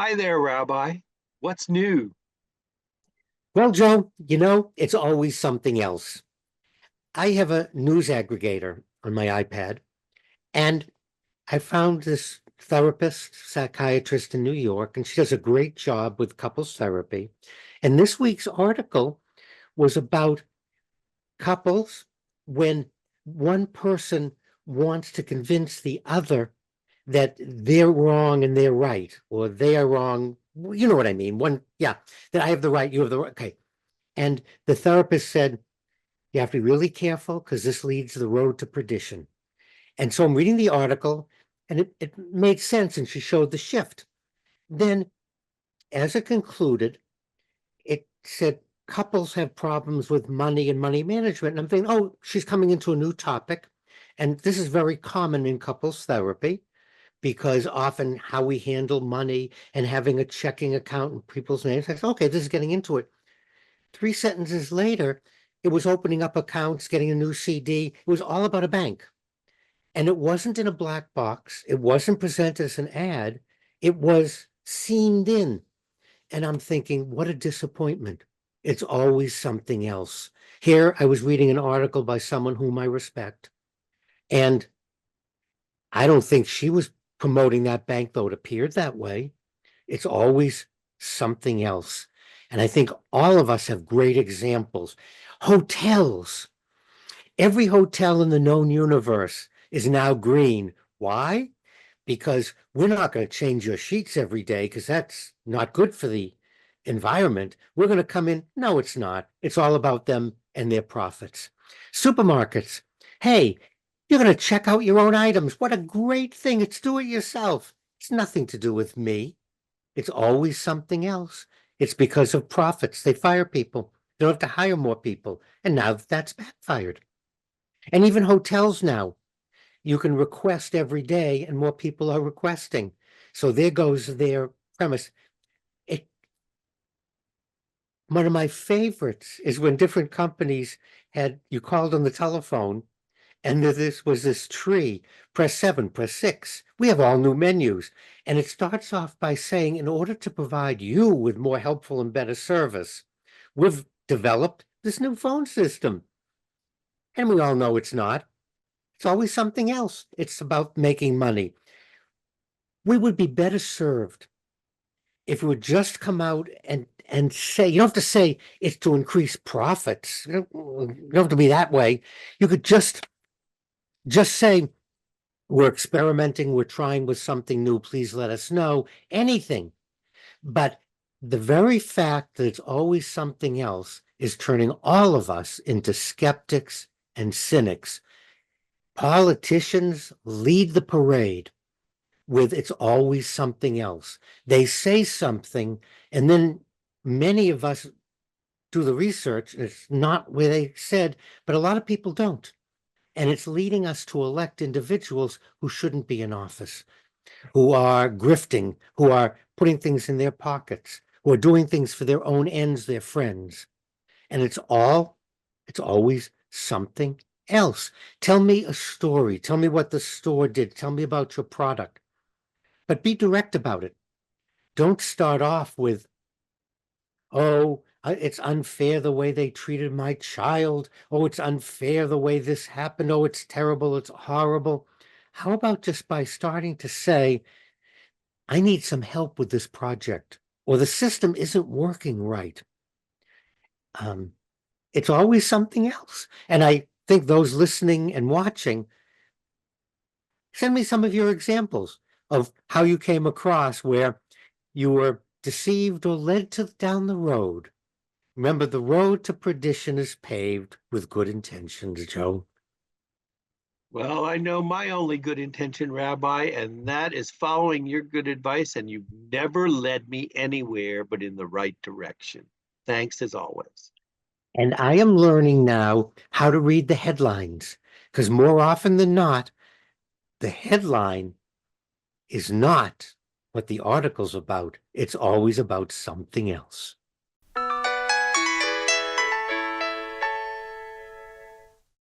Hi there, Rabbi. What's new? Well, Joe, it's always something else. I have a news aggregator on my iPad, and I found this therapist, psychiatrist in New York, and she does a great job with couples therapy. And this week's article was about couples when one person wants to convince the other that they're wrong and they're right, or they are wrong. You know what I mean? Yeah, that I have the right, you have the right. Okay. And the therapist said, you have to be really careful because this leads to the road to perdition. And so I'm reading the article and it made sense. And she showed the shift. Then, as it concluded, it said couples have problems with money and money management. And I'm thinking, oh, she's coming into a new topic. And this is very common in couples therapy because often how we handle money and having a checking account in people's names. I said, okay, this is getting into it. 3 sentences later, it was opening up accounts, getting a new CD. It was all about a bank. And it wasn't in a black box. It wasn't presented as an ad. It was seamed in. And I'm thinking, what a disappointment. It's always something else. Here, I was reading an article by someone whom I respect. And I don't think she was promoting that bank, though it appeared that way. It's always something else. And I think all of us have great examples. Hotels. Every hotel in the known universe is now green. Why? Because we're not going to change your sheets every day because that's not good for the environment. We're going to come in. No, it's not. It's all about them and their profits. Supermarkets. Hey, you're going to check out your own items. What a great thing. It's do it yourself. It's nothing to do with me. It's always something else. It's because of profits. They fire people. They don't have to hire more people. And now that's backfired. And even hotels now, you can request every day and more people are requesting. So there goes their premise. It, one of my favorites is when different companies you called on the telephone and this was this tree, press 7, press 6. We have all new menus. And it starts off by saying, in order to provide you with more helpful and better service, we've developed this new phone system. And we all know it's not. It's always something else. It's about making money. We would be better served if it would just come out and say, you don't have to say it's to increase profits. You don't have to be that way. You could just say, we're experimenting, we're trying with something new, please let us know, anything. But the very fact that it's always something else is turning all of us into skeptics and cynics. Politicians lead the parade with it's always something else. They say something, and then many of us do the research, and it's not where they said, but a lot of people don't. And it's leading us to elect individuals who shouldn't be in office, who are grifting, who are putting things in their pockets, who are doing things for their own ends, their friends. And it's always something else. Tell me a story. Tell me what the store did. Tell me about your product. But be direct about it. Don't start off with, oh, it's unfair the way they treated my child. Oh, it's unfair the way this happened. Oh, it's terrible. It's horrible. How about just by starting to say, I need some help with this project, or the system isn't working right. Um, it's always something else. And I think those listening and watching, send me some of your examples of how you came across where you were deceived or led down the road. Remember, the road to perdition is paved with good intentions, Joe. Well, I know my only good intention, Rabbi, and that is following your good advice, and you've never led me anywhere but in the right direction. Thanks as always. And I am learning now how to read the headlines, because more often than not, the headline is not what the article's about. It's always about something else.